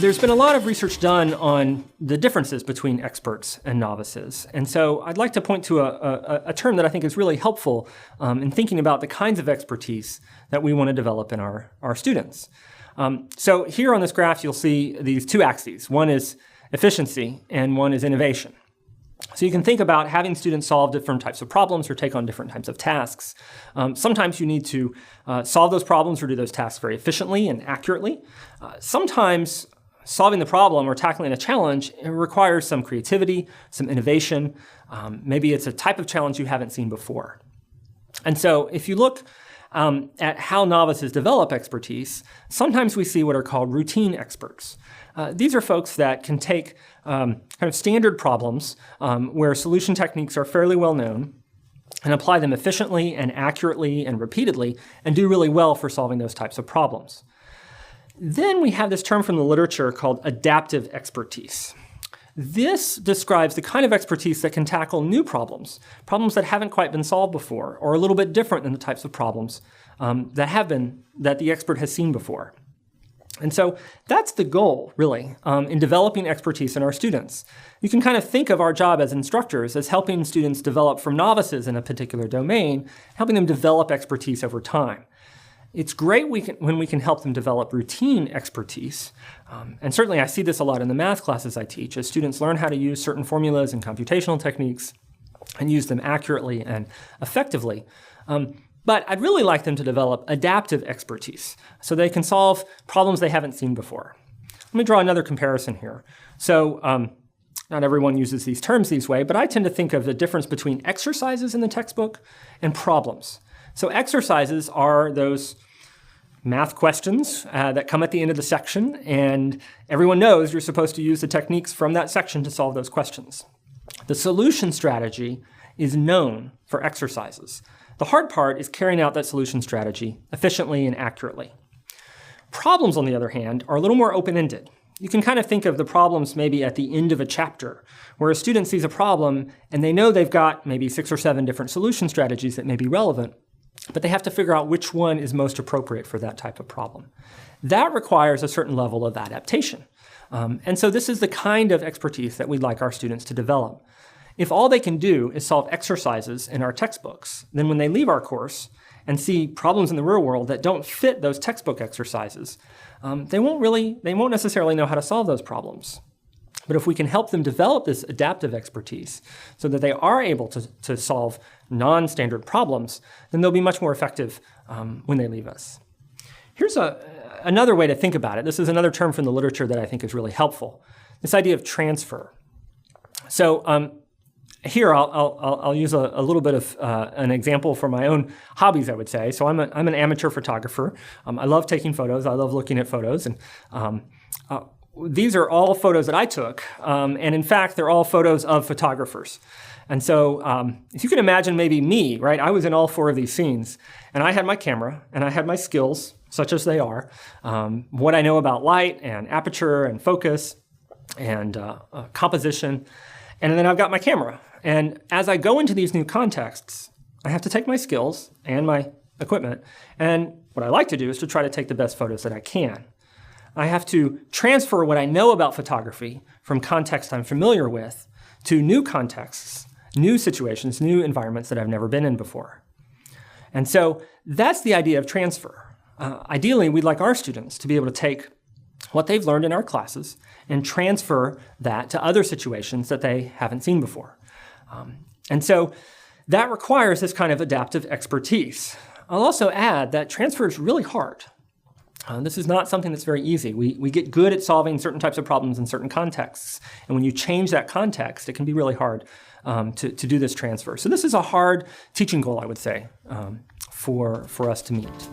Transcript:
There's been a lot of research done on the differences between experts and novices. And so I'd like to point to a term that I think is really helpful in thinking about the kinds of expertise that we want to develop in our students. So here on this graph, you'll see these two axes. One is efficiency and one is innovation. So you can think about having students solve different types of problems or take on different types of tasks. Sometimes you need to solve those problems or do those tasks very efficiently and accurately. Sometimes solving the problem or tackling a challenge, it requires some creativity, some innovation. Maybe it's a type of challenge you haven't seen before. And so if you look at how novices develop expertise, sometimes we see what are called routine experts. These are folks that can take kind of standard problems where solution techniques are fairly well known and apply them efficiently and accurately and repeatedly and do really well for solving those types of problems. Then we have this term from the literature called adaptive expertise. This describes the kind of expertise that can tackle new problems, problems that haven't quite been solved before, or a little bit different than the types of problems that the expert has seen before. And so that's the goal, really, in developing expertise in our students. You can kind of think of our job as instructors as helping students develop from novices in a particular domain, helping them develop expertise over time. It's great when we can help them develop routine expertise. And certainly I see this a lot in the math classes I teach as students learn how to use certain formulas and computational techniques and use them accurately and effectively. But I'd really like them to develop adaptive expertise so they can solve problems they haven't seen before. Let me draw another comparison here. So not everyone uses these terms this way, but I tend to think of the difference between exercises in the textbook and problems. So exercises are those math questions that come at the end of the section, and everyone knows you're supposed to use the techniques from that section to solve those questions. The solution strategy is known for exercises. The hard part is carrying out that solution strategy efficiently and accurately. Problems, on the other hand, are a little more open-ended. You can kind of think of the problems maybe at the end of a chapter, where a student sees a problem and they know they've got maybe 6 or 7 different solution strategies that may be relevant, but they have to figure out which one is most appropriate for that type of problem. That requires a certain level of adaptation. And so this is the kind of expertise that we'd like our students to develop. If all they can do is solve exercises in our textbooks, then when they leave our course and see problems in the real world that don't fit those textbook exercises, they won't necessarily know how to solve those problems. But if we can help them develop this adaptive expertise so that they are able to solve non-standard problems, then they'll be much more effective when they leave us. Here's another way to think about it. This is another term from the literature that I think is really helpful. This idea of transfer. So here I'll use a little bit of an example for my own hobbies, I would say. So I'm an amateur photographer. I love taking photos. I love looking at photos. And these are all photos that I took, and in fact, they're all photos of photographers. And so if you can imagine maybe me, right? I was in all 4 of these scenes, and I had my camera, and I had my skills, such as they are, what I know about light and aperture and focus and composition, and then I've got my camera. And as I go into these new contexts, I have to take my skills and my equipment, and what I like to do is to try to take the best photos that I can. I have to transfer what I know about photography from context I'm familiar with to new contexts, new situations, new environments that I've never been in before. And so that's the idea of transfer. Ideally, we'd like our students to be able to take what they've learned in our classes and transfer that to other situations that they haven't seen before. And so that requires this kind of adaptive expertise. I'll also add that transfer is really hard. This is not something that's very easy. We get good at solving certain types of problems in certain contexts. And when you change that context, it can be really hard to do this transfer. So this is a hard teaching goal, I would say, for us to meet.